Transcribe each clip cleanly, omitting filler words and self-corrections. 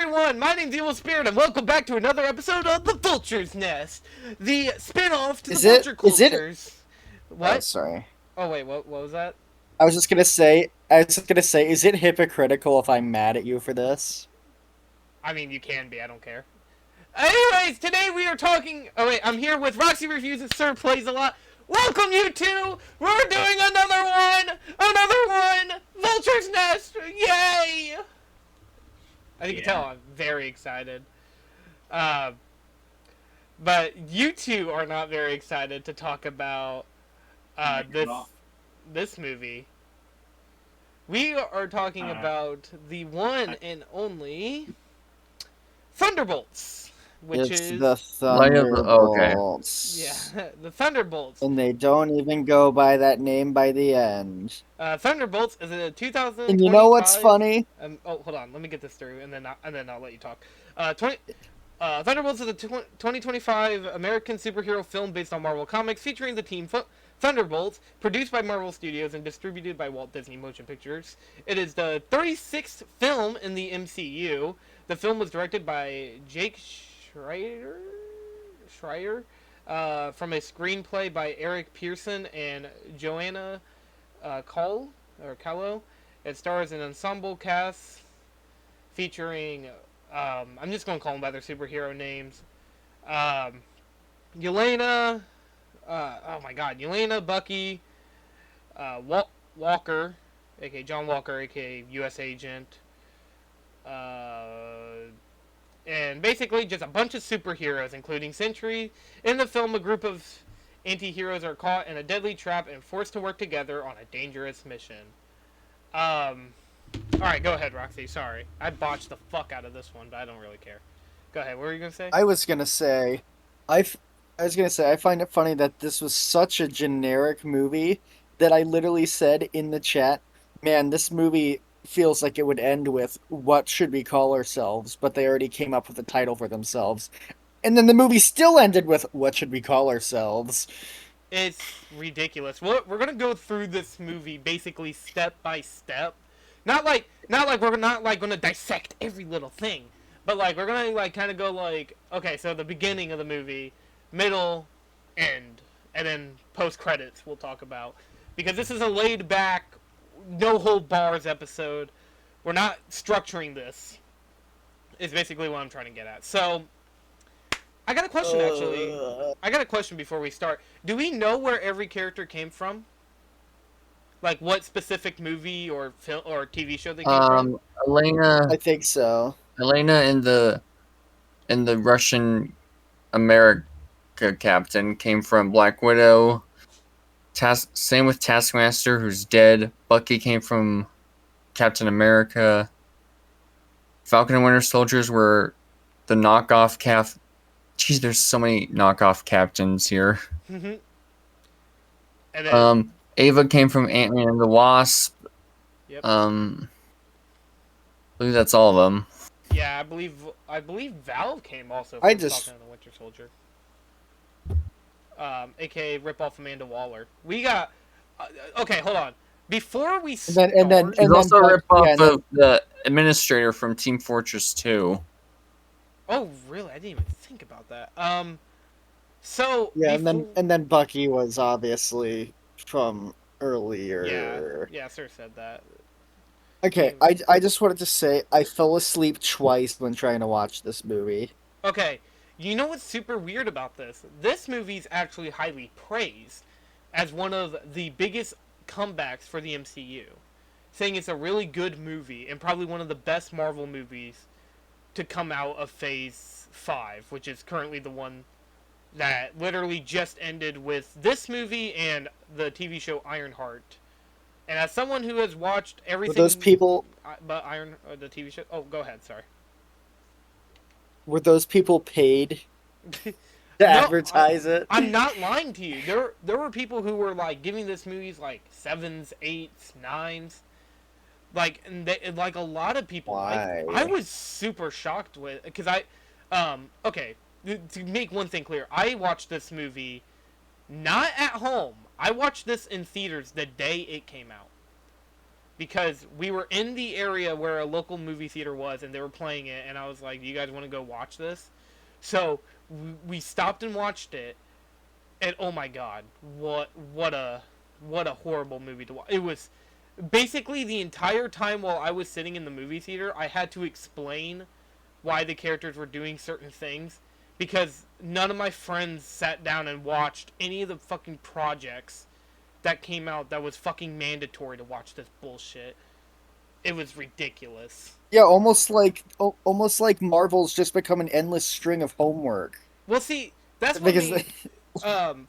everyone, my name's Evil Spirit, and welcome back to another episode of The Vulture's Nest, the spin-off to the Vulture Cultures. Oh, What? sorry. Oh wait, what was that? I was just gonna say, is it hypocritical if I'm mad at you for this? I mean, you can be, I don't care. Anyways, today we are talking... Oh wait, I'm here with Roxy Refuses, Sir Plays a Lot. Welcome, you two! We're doing another one! Another one! Vulture's Nest! Yay! I think you can tell I'm very excited. Uh, but you two are not very excited to talk about this movie. We are talking about the one and only Thunderbolts, which It's is the Thunderbolts. the Thunderbolts. And they don't even go by that name by the end. Thunderbolts is a And you know what's 2025. funny? Oh, hold on, let me get this through, and then I'll let you talk. 20. Thunderbolts is a 2025 American superhero film based on Marvel Comics, featuring the team Thunderbolts, produced by Marvel Studios and distributed by Walt Disney Motion Pictures. It is the 36th film in the MCU. The film was directed by Jake Schreier, from a screenplay by Eric Pearson and Joanna Callow. It stars an ensemble cast featuring, I'm just going to call them by their superhero names. Yelena, Yelena, Bucky, Walker, aka John Walker, aka U.S. Agent, and basically just a bunch of superheroes, including Sentry. In the film, a group of anti-heroes are caught in a deadly trap and forced to work together on a dangerous mission. Alright, go ahead, Roxy. Sorry. I botched the fuck out of this one, but I don't really care. Go ahead. What were you going to say? I was gonna say, I, f- I was gonna say, I find it funny that this was such a generic movie that I literally said in the chat, man, this movie feels like it would end with "What should we call ourselves?" But they already came up with a title for themselves. And then the movie still ended with "What should we call ourselves?" It's ridiculous. We're going to go through this movie basically step by step. Not like we're not like going to dissect every little thing, but like we're going to like kind of go like, okay, so the beginning of the movie, middle, end, and then post credits we'll talk about, because this is a laid back, no hold bars episode. We're not structuring this. Is basically what I'm trying to get at. So, I got a question actually. I got a question before we start. Do we know where every character came from? Like what specific movie or film or TV show they came from? I Elena, think so. Elena, and the Russian America captain came from Black Widow. Same with Taskmaster, who's dead. Bucky came from Captain America. Falcon and Winter Soldiers were the knockoff Jeez, there's so many knockoff captains here. And then, Ava came from Ant-Man and the Wasp. yep. I believe that's all of them. Yeah, I believe Valve came also I from just- Falcon and the Winter Soldier. AKA rip off Amanda Waller. We got. Okay, hold on. Before we start, He's also a rip-off yeah, and then- of the administrator from Team Fortress 2. oh really? I didn't even think about that. So Yeah, before, and then Bucky was obviously from earlier. yeah, sir said that. Okay, I just wanted to say I fell asleep twice when trying to watch this movie. Okay, you know what's super weird about this? This movie's actually highly praised as one of the biggest comebacks for the MCU, saying it's a really good movie and probably one of the best Marvel movies to come out of Phase 5, which is currently the one that literally just ended with this movie and the TV show Ironheart. And as someone who has watched Were everything those people but the TV show... Oh, go ahead, sorry. paid to advertise it? I'm not lying to you. There were people who were like giving this movies like 7s, 8s, 9s. Like, and like a lot of people. Why? I was super shocked with, because okay, to make one thing clear, I watched this movie not at home. I watched this in theaters the day it came out. because we were in the area where a local movie theater was, and they were playing it, and I was like, "Do you guys want to go watch this?" So we stopped and watched it, and oh my god, what a horrible movie to watch. It was basically the entire time while I was sitting in the movie theater, I had to explain why the characters were doing certain things because none of my friends sat down and watched any of the fucking projects that came out that was fucking mandatory to watch this bullshit. It was ridiculous. Yeah, almost like Marvel's just become an endless string of homework. Well, see, that's what Because made,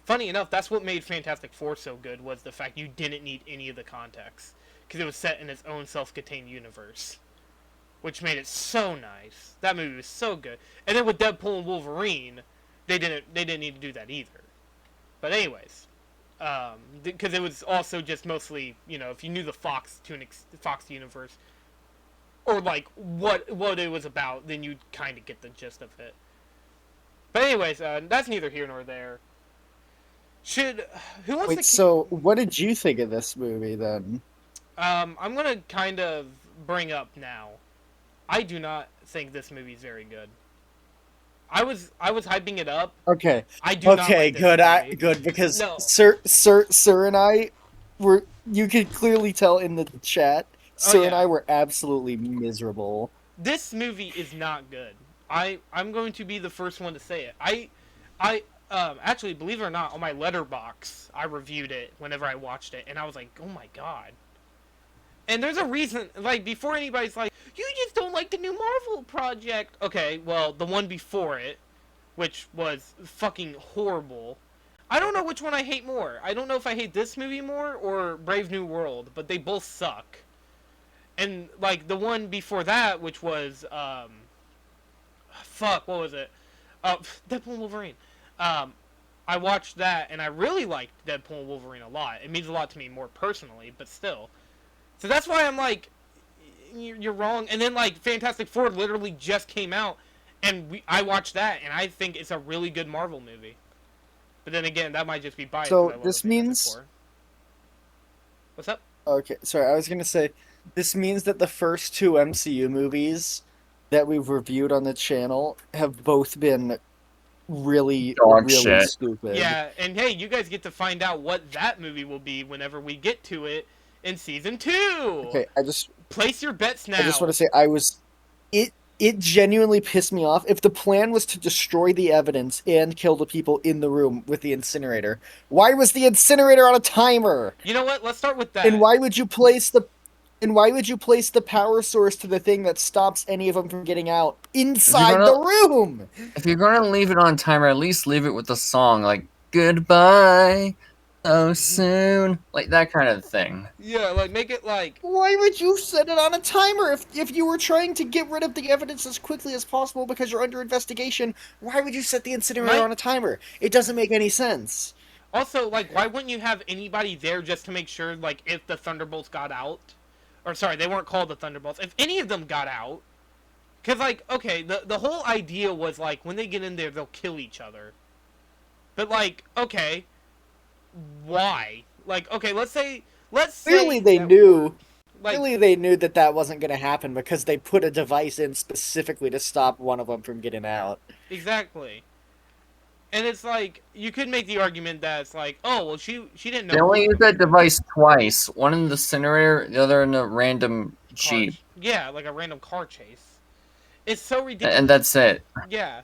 funny enough, that's what made Fantastic Four so good was the fact you didn't need any of the context because it was set in its own self-contained universe, which made it so nice. That movie was so good. And then with Deadpool and Wolverine, they didn't need to do that either. But anyways, because it was also just mostly, you know, if you knew the Fox universe or like what it was about, then you'd kind of get the gist of it. But anyways, that's neither here nor there. Who wants Wait, to? so what did you think of this movie then? I'm gonna kind of bring up now. I do not think this movie's very good. I was hyping it up. Okay. I do not Okay, like this good. movie. Good because No. Sir and I were. You could clearly tell in the chat. Sir and yeah. I were absolutely miserable. This movie is not good. I'm going to be the first one to say it. Actually, believe it or not, on my Letterboxd, I reviewed it whenever I watched it, and I was like, oh my god. And there's a reason, like, before anybody's like, you just don't like the new Marvel project. Okay, well, the one before it, which was fucking horrible. I don't know which one I hate more. I don't know if I hate this movie more or Brave New World, but they both suck. And, like, the one before that, which was, what was it? Deadpool and Wolverine. I watched that, and I really liked Deadpool and Wolverine a lot. It means a lot to me more personally, but still. So that's why I'm like, you're wrong. And then, like, Fantastic Four literally just came out, and I watched that, and I think it's a really good Marvel movie. But then again, that might just be biased. So this means... What's up? Okay, sorry, I was gonna say, this means that the first two MCU movies that we've reviewed on the channel have both been really stupid. Yeah, and hey, you guys get to find out what that movie will be whenever we get to it in season 2. Okay, place your bets now. I just want to say it genuinely pissed me off. If the plan was to destroy the evidence and kill the people in the room with the incinerator, why was the incinerator on a timer? You know what? Let's start with that. And why would you place the power source to the thing that stops any of them from getting out inside the room? If you're gonna leave it on timer, at least leave it with a song like "Goodbye, so soon," like that kind of thing. Yeah, like make it like. Why would you set it on a timer if you were trying to get rid of the evidence as quickly as possible because you're under investigation? Why would you set the incinerator on a timer? It doesn't make any sense. Also, like, why wouldn't you have anybody there just to make sure, like, if the Thunderbolts got out? Or, sorry, they weren't called the Thunderbolts. If any of them got out... Because, like, okay, the whole idea was, like, when they get in there, they'll kill each other. But, like, okay, why? Like, okay, let's say... Clearly they knew... Like, clearly they knew that wasn't going to happen because they put a device in specifically to stop one of them from getting out. Exactly. And it's like, you could make the argument that it's like, oh, well, she didn't know. They only used that device twice. One in the incinerator, the other in a random Jeep. Yeah, like a random car chase. It's so ridiculous. And that's it. Yeah.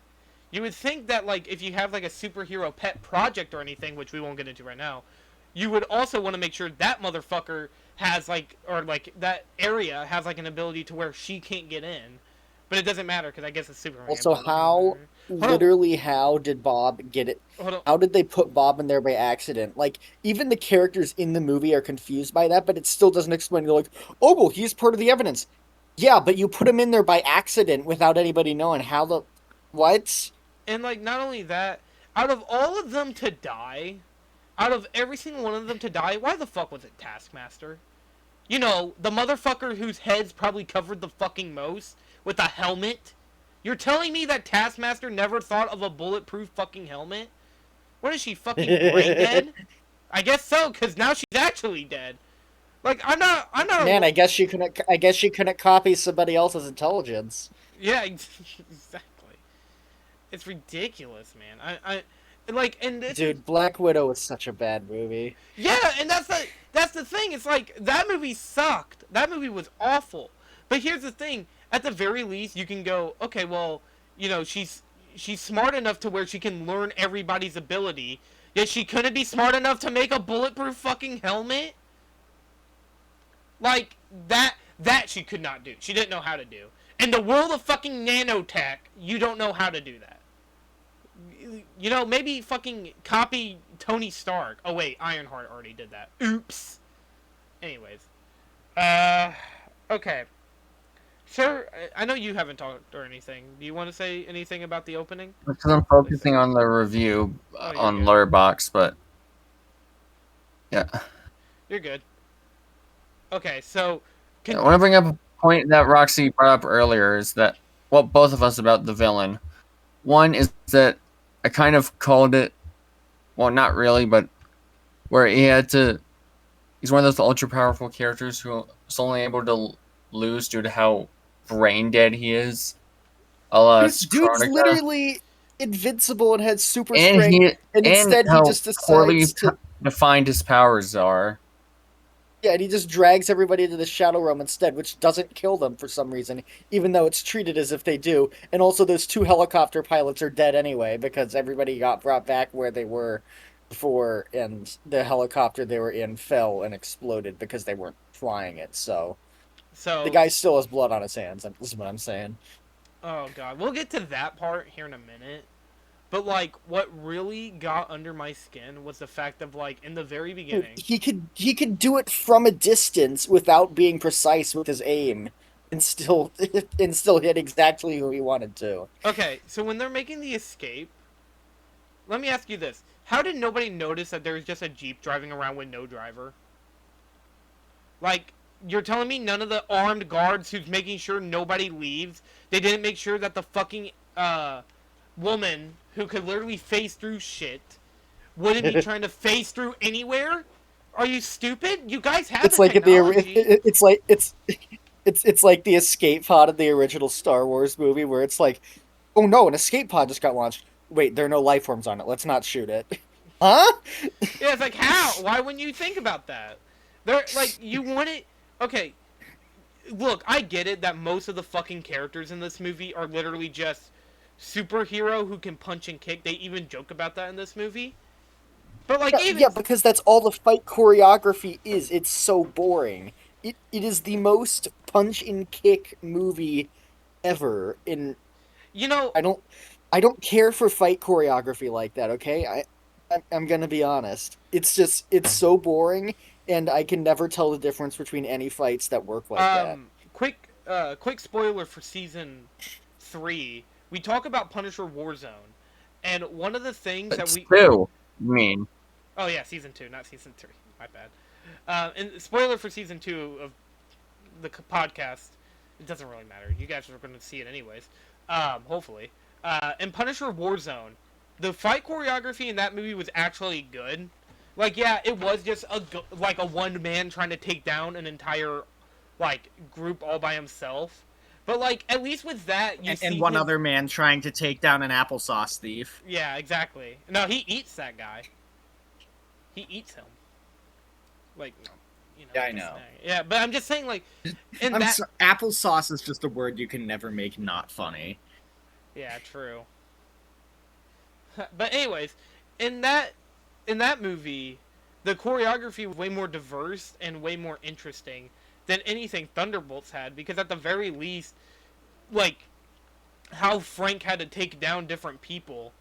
You would think that, like, if you have, like, a superhero pet project or anything, which we won't get into right now, you would also want to make sure that motherfucker has, like, or, like, that area has, like, an ability to where she can't get in. But it doesn't matter, because I guess it's Superman. Also, how did Bob get it? How did they put Bob in there by accident? Like, even the characters in the movie are confused by that, but it still doesn't explain. They're like, oh, well, he's part of the evidence. Yeah, but you put him in there by accident without anybody knowing how the... What? And, like, not only that, out of all of them to die, out of every single one of them to die, why the fuck was it Taskmaster? You know, the motherfucker whose head's probably covered the fucking most with a helmet? You're telling me that Taskmaster never thought of a bulletproof fucking helmet? What is she, fucking brain dead? I guess so, because now she's actually dead. Like I'm not Man, I guess you couldn't copy somebody else's intelligence. Yeah, exactly. It's ridiculous, man. Like, and this is, Dude, Black Widow was such a bad movie. yeah, and that's the thing. It's like that movie sucked. That movie was awful. But here's the thing: at the very least, you can go, okay, well, she's smart enough to where she can learn everybody's ability. Yet she couldn't be smart enough to make a bulletproof fucking helmet. Like that she could not do. She didn't know how to do. In the world of fucking nanotech, you don't know how to do that. You know, maybe fucking copy Tony Stark. Oh wait, Ironheart already did that. Oops. Anyways. Okay. Sir, I know you haven't talked or anything. Do you want to say anything about the opening? Because I'm focusing on the review on good. Letterboxd, but yeah. You're good. Okay, so I want to bring up a point that Roxy brought up earlier is that, well, both of us about the villain. One is that I kind of called it, well, not really, but where he's one of those ultra powerful characters who is only able to lose due to how brain dead he is. A la Dude's Chronica. literally invincible and has super And strength, and and instead he how just poorly decides to. defined his powers are. Yeah, and he just drags everybody into the Shadow Realm instead, which doesn't kill them for some reason, even though it's treated as if they do. And also, those two helicopter pilots are dead anyway, because everybody got brought back where they were before, and the helicopter they were in fell and exploded because they weren't flying it, so. The so guy still has blood on his hands, is what I'm saying. oh god, we'll get to that part here in a minute. But like what really got under my skin was the fact of like in the very Dude, beginning. he could do it from a distance without being precise with his aim, and still and still hit exactly who he wanted to. Okay, so when they're making the escape, let me ask you this. How did nobody notice that there's just a Jeep driving around with no driver? Like, you're telling me none of the armed guards who's making sure nobody leaves, they didn't make sure that the fucking woman who could literally phase through shit wouldn't be trying to phase through anywhere? Are you stupid? You guys have It's the like in the technology. it's like it's like the escape pod in the original Star Wars movie where it's like, oh no, an escape pod just got launched. Wait, there are no life forms on it. Let's not shoot it. Huh? Yeah, it's like how? Why wouldn't you think about that? They're like you want it. Okay, look, I get it that most of the fucking characters in this movie are literally just superhero who can punch and kick. They even joke about that in this movie. But like Yeah, even yeah, because that's all the fight choreography is. It's so boring. It is the most punch and kick movie ever. In you know, I don't I don't care for fight choreography like that. Okay, I'm gonna be honest. It's so boring, and I can never tell the difference between any fights that work like that. quick spoiler for season 3. We talk about Punisher Warzone, and one of the things that It's we two. I mean, oh yeah, season 2, not season 3. My bad. And spoiler for season 2 of the podcast. It doesn't really matter. You guys are going to see it anyways. Hopefully. In Punisher Warzone, the fight choreography in that movie was actually good. Like, yeah, it was just like a one man trying to take down an entire like group all by himself. But like, at least with that, you see And one him... other man trying to take down an applesauce thief. Yeah, exactly. No, he eats that guy. He eats him. Like, no, Yeah, I know. Yeah, but I'm just saying, like, in that. Applesauce is just a word you can never make not funny. Yeah, true. But anyways, in that movie, the choreography was way more diverse and way more interesting than anything Thunderbolts had, because at the very least, like, how Frank had to take down different people,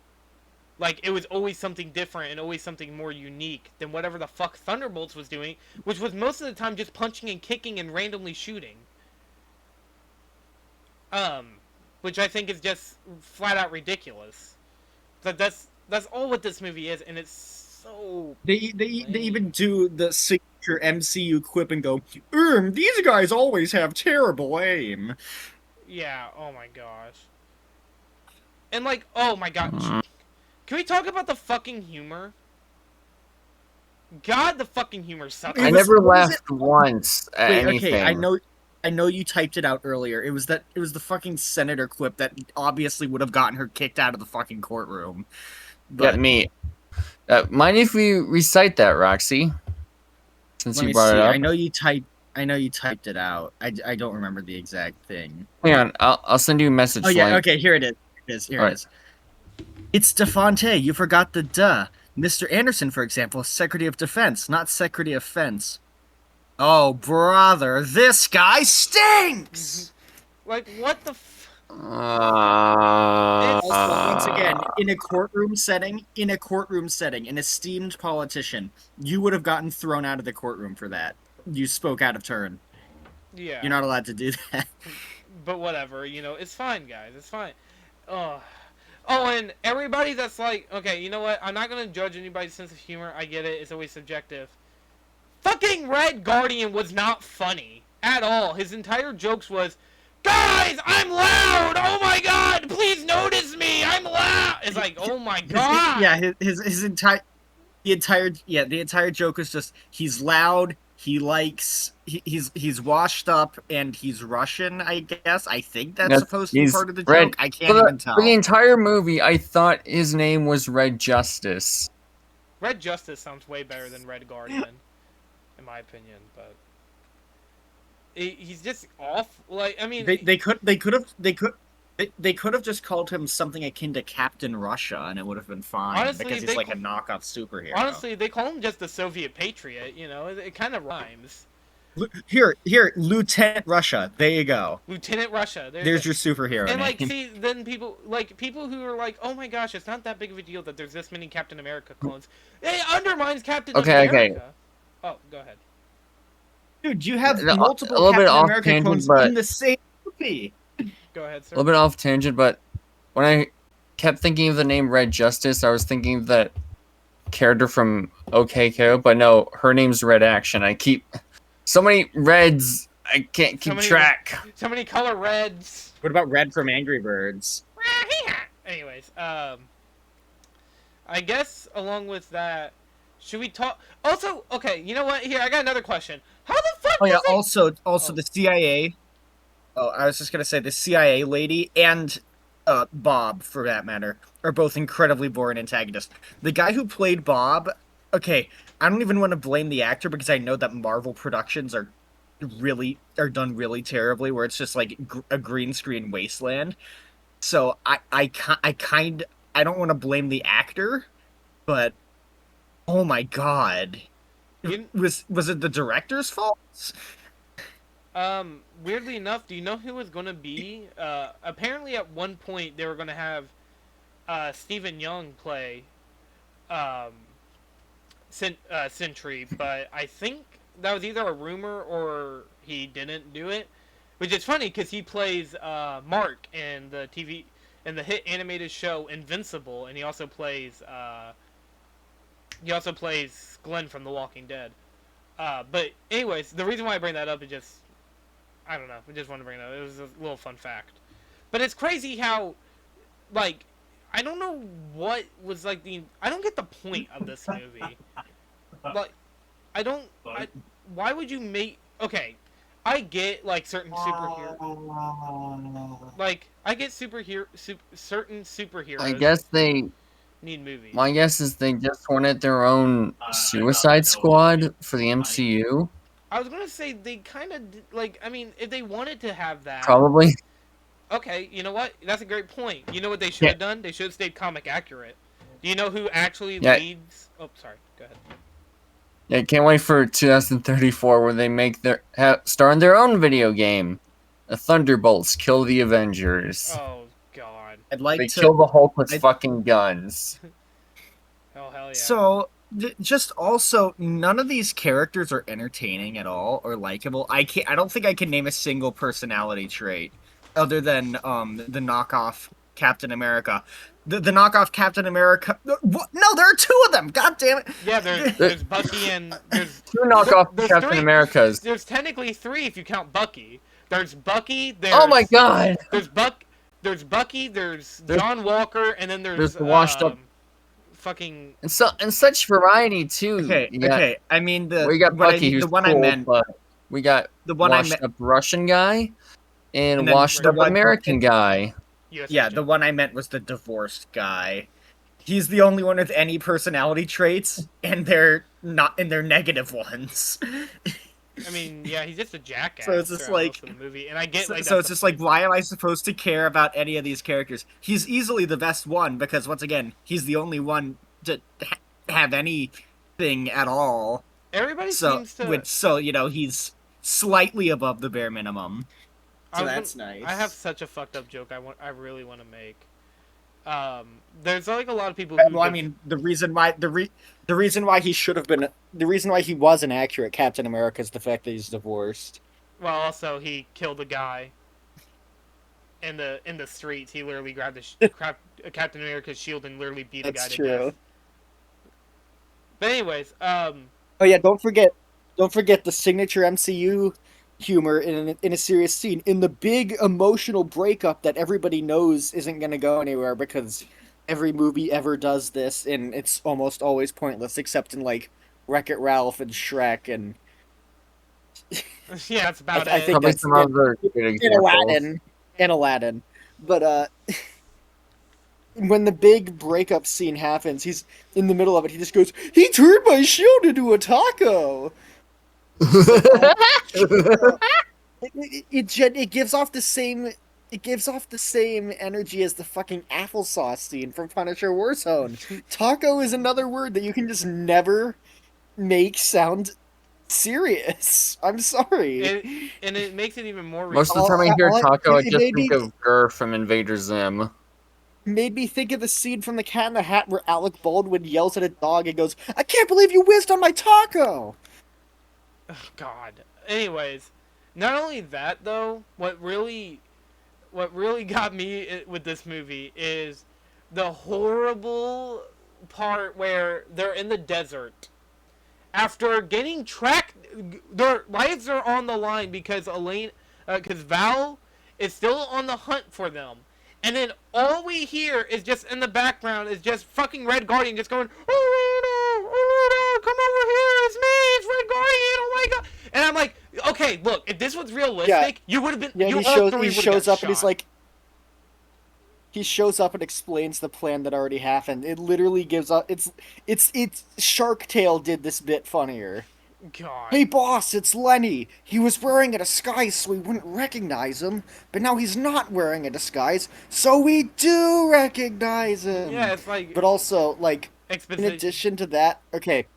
like, it was always something different and always something more unique than whatever the fuck Thunderbolts was doing, which was most of the time just punching and kicking and randomly shooting. Which I think is just flat out ridiculous. That's all what this movie is, and it's so. They even do the signature MCU quip and go, these guys always have terrible aim. Yeah. Oh my gosh. And like, oh my god. Can we talk about the fucking humor? God, the fucking humor sucks. I was- never what was laughed once at Wait, anything. okay, I know you typed it out earlier. It was the fucking senator clip that obviously would have gotten her kicked out of the fucking courtroom. Yeah, But me. Mind if we recite that, Roxy? Since let you me brought see. it up. I know you typed it out. I don't remember the exact thing. Hang on, I'll send you a message. Oh yeah, like, okay, here it is. Here All it is. It's DeFonte. You forgot the duh. Mr. Anderson, for example, is Secretary of Defense, not Secretary of Fence. Oh, brother, this guy stinks! Like, what the Also, once again, in a courtroom setting, an esteemed politician, you would have gotten thrown out of the courtroom for that. You spoke out of turn. Yeah. You're not allowed to do that. But whatever, it's fine, guys. It's fine. Oh, and everybody that's like, okay, you know what? I'm not gonna judge anybody's sense of humor. I get it. It's always subjective. Fucking Red Guardian was not funny at all. His entire jokes was, guys, I'm loud. Oh my god, please notice me. I'm loud. It's like, oh my god. His entire joke is just he's loud. He likes he's washed up and he's Russian. I guess I think that's supposed to be part of the joke. I can't even tell. For the entire movie, I thought his name was Red Justice. Red Justice sounds way better than Red Guardian, in my opinion. But he's just off. Like, I mean, They could have just called him something akin to Captain Russia, and it would have been fine. Honestly, because he's like a knockoff superhero. honestly, they call him just the Soviet Patriot. It kind of rhymes. Here, Lieutenant Russia. There you go. Lieutenant Russia. There's your superhero And name. like, see, then people who are like, oh my gosh, it's not that big of a deal that there's this many Captain America clones. It undermines Captain America. Oh, go ahead. Dude, you have A multiple little bit Captain off America tangent, clones but- in the same movie. Go ahead, sir. A little bit off tangent, but when I kept thinking of the name Red Justice, I was thinking of that character from OK Ko, but no, her name's Red Action. I keep so many reds, I can't keep track. So many color reds. What about Red from Angry Birds? Anyways, I guess along with that, should we talk? Also, okay, you know what? Here, I got another question. How the fuck? Oh yeah. does it- Also, the CIA. Oh, I was just gonna say the CIA lady and Bob, for that matter, are both incredibly boring antagonists. The guy who played Bob, okay, I don't even want to blame the actor because I know that Marvel productions are done really terribly, where it's just like a green screen wasteland. So I don't want to blame the actor, but oh my god, was it the director's fault? Weirdly enough, do you know who was gonna be? Apparently at one point they were gonna have Stephen Young play Sentry, but I think that was either a rumor or he didn't do it. Which is funny because he plays Mark in the hit animated show Invincible, and he also plays Glenn from The Walking Dead. But anyways, the reason why I bring that up is just, I don't know, I just wanted to bring it up. It was a little fun fact. But it's crazy how, like, I don't know what was like I don't get the point of this movie. Like, why would you make, okay, I get, like, certain superheroes. Like, I get certain superheroes. I guess they need movies. My guess is they just wanted their own Suicide Squad for the MCU. I was gonna say they kind of like. I mean, if they wanted to have that, Probably. Okay, you know what? That's a great point. You know what they should have done? They should have stayed comic accurate. Do you know who actually leads? Oh, sorry. Go ahead. Yeah, can't wait for 2034 where they make star in their own video game. The Thunderbolts kill the Avengers. Oh God. I'd like They to kill the Hulk with fucking guns. Oh hell yeah. So just also, none of these characters are entertaining at all or likable. I don't think I can name a single personality trait other than the knockoff Captain America. The knockoff Captain America. What? No, there are two of them. God damn it. Yeah, there's Bucky and there's two knockoff Captain three, Americas. There's technically three if you count Bucky. There's Bucky. Oh my God. There's Bucky. There's John Walker, and then there's the washed up fucking and such variety too. Okay, You got, okay. I mean we got Bucky, who's the one cool, I meant, but we got the one I washed meant, up Russian guy and and then washed the up one, American guy. US yeah, agent. the one I meant was the divorced guy. He's the only one with any personality traits, and they're negative ones. I mean, yeah, he's just a jackass So it's just throughout like, most of the movie, and I get like so that's it's the just like, point. why am I supposed to care about any of these characters? He's easily the best one because once again, he's the only one to have anything at all. Everybody So, seems to. he's slightly above the bare minimum. I So was that's gonna- nice. I have such a fucked up joke. I really want to make. There's like a lot of people who. Well, I mean, the reason why he should have been, the reason why he was an accurate Captain America is the fact that he's divorced. Well, also he killed a guy. In the streets, he literally grabbed Captain America's shield and literally beat a guy That's to true. death. But anyways, Oh yeah, don't forget the signature MCU humor in a serious scene, in the big emotional breakup that everybody knows isn't going to go anywhere because every movie ever does this, and it's almost always pointless except in like Wreck-It Ralph and Shrek and yeah, that's about I it. think Probably that's some other good in examples. Aladdin. But when the big breakup scene happens, he's in the middle of it. He just goes, "He turned my shield into a taco." It gives off the same. It gives off the same energy as the fucking applesauce scene from Punisher Warzone. Taco is another word that you can just never make sound serious. I'm sorry. And it makes it even more. Most of the time I hear All- Taco, I it just made think me- of Gurr from Invader Zim. Made me think of the scene from The Cat in the Hat where Alec Baldwin yells at a dog and goes, "I can't believe you whizzed on my taco!" Oh, God. Anyways, not only that though, what really got me with this movie is the horrible part where they're in the desert after getting tracked. Their lives are on the line because Val is still on the hunt for them. And then all we hear is just in the background is just fucking Red Guardian just going, oh, come over here, it's me, it's Red Guardian, oh my god. And I'm like, okay, look, if this was realistic, you would have been, Yeah, you he all shows three he would've shows got up and he's shot. like, he shows up and explains the plan that already happened. It literally gives up. It's Shark Tale did this bit funnier. God. Hey boss, it's Lenny. He was wearing a disguise so we wouldn't recognize him, but now he's not wearing a disguise, so we do recognize him. Yeah, it's like But also, like, in exposition. addition to that, okay,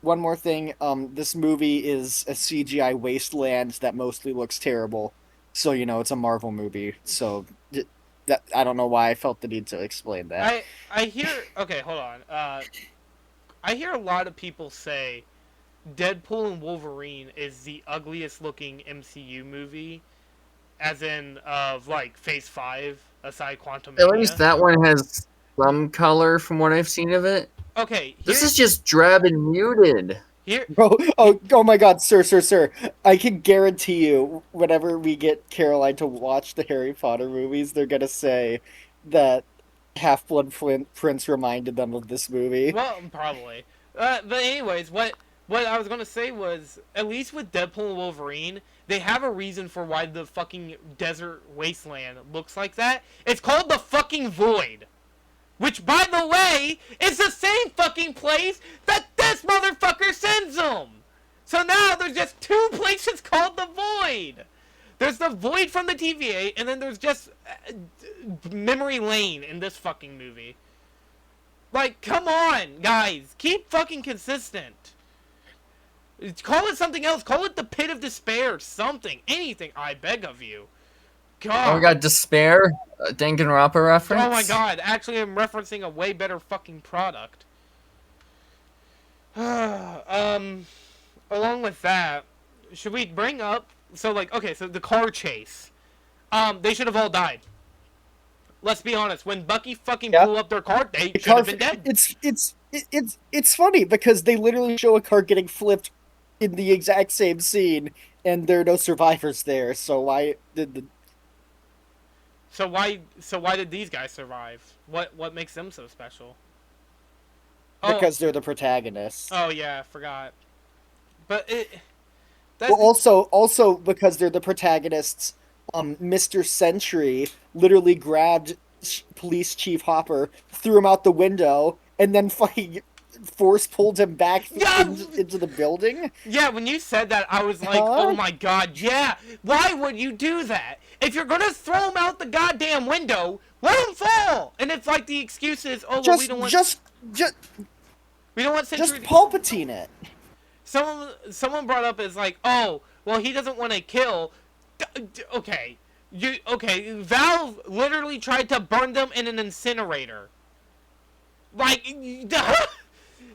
one more thing. This movie is a CGI wasteland that mostly looks terrible. So, it's a Marvel movie. So, that I don't know why I felt the need to explain that. I hear, okay, hold on. I hear a lot of people say Deadpool and Wolverine is the ugliest looking MCU movie, as in of like Phase 5 aside Quantum At least that one has some color from what I've seen of it. Okay, This is just drab and muted. here. Oh my God, sir! I can guarantee you, whenever we get Caroline to watch the Harry Potter movies, they're gonna say that Half-Blood Prince reminded them of this movie. Well, probably. But anyways, what I was gonna say was, at least with Deadpool and Wolverine, they have a reason for why the fucking desert wasteland looks like that. It's called the fucking Void. Which, by the way, is the same fucking place that this motherfucker sends them. So now there's just two places called the Void. There's the Void from the TVA, and then there's just Memory Lane in this fucking movie. Like, come on, guys. Keep fucking consistent. Call it something else. Call it the Pit of Despair. Something. Anything. I beg of you. God. Oh, we got Despair, a Danganronpa reference. Oh my god, actually I'm referencing a way better fucking product. Along with that, should we bring up, so the car chase. They should have all died. Let's be honest, when Bucky fucking blew up their car, they should have been dead. It's funny because they literally show a car getting flipped in the exact same scene, and there are no survivors there. So why did the So why did these guys survive? What makes them so special? Oh, because they're the protagonists. oh yeah, I forgot. But Well, that's also because they're the protagonists, Mr. Sentry literally grabbed Police Chief Hopper, threw him out the window, and then fucking force pulled him back yeah. into the building. Yeah, when you said that, I was like, oh Huh? my god, yeah. Why would you do that? If you're gonna throw him out the goddamn window, let him fall. And it's like the excuse is, oh well, Just, just, we don't want just Century. Palpatine it. Someone brought up as like, oh well, he doesn't want to kill. Okay, okay. Valve literally tried to burn them in an incinerator. Like,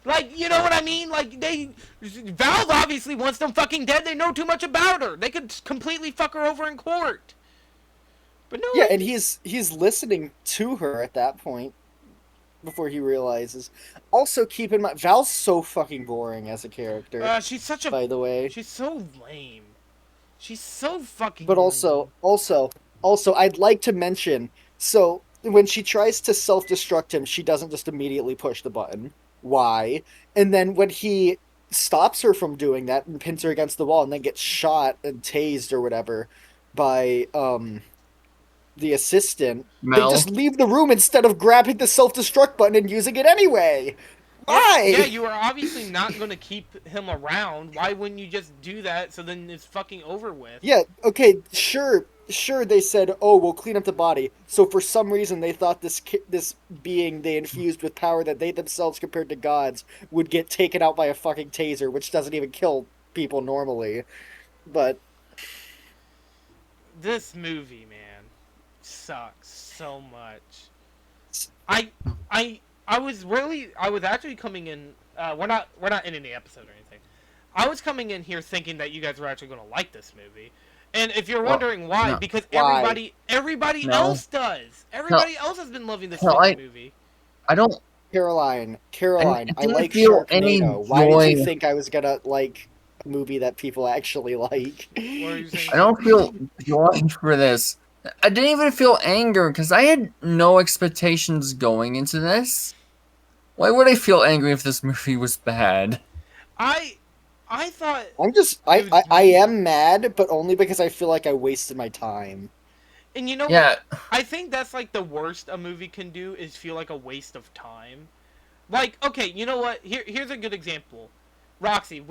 like, you know what I mean? Like, Valve obviously wants them fucking dead. They know too much about her. They could completely fuck her over in court. But no. Yeah, and he's listening to her at that point before he realizes. Also, keep in mind, Val's so fucking boring as a character. She's such a. By the way, She's so lame. She's so fucking. but lame. also, I'd like to mention. So when she tries to self-destruct him, she doesn't just immediately push the button. Why? And then when he stops her from doing that and pins her against the wall, and then gets shot and tased or whatever by the assistant, they Mel. just leave the room instead of grabbing the self-destruct button and using it anyway. Why? Yeah, you are obviously not going to keep him around. Why wouldn't you just do that so then it's fucking over with? Yeah, okay, sure, they said, oh, we'll clean up the body. So for some reason they thought this being they infused with power that they themselves compared to gods would get taken out by a fucking taser, which doesn't even kill people normally. But This movie, man, sucks so much. I was actually coming in. We're not ending the episode or anything. I was coming in here thinking that you guys were actually going to like this movie, and if you're wondering why, no. because Why? everybody No. else does. Everybody else has been loving this No, fucking movie. I don't. Caroline, I I didn't like feel any Sharknado. Why did you joy. think I was gonna like a movie that people actually like? What are you saying? I don't feel joy for this. I didn't even feel anger because I had no expectations going into this. Why would I feel angry if this movie was bad? I thought I'm just It was- I am mad, but only because I feel like I wasted my time. And you know Yeah, what? I think that's like the worst a movie can do is feel like a waste of time. Like, okay, you know what? Here's a good example. Roxy,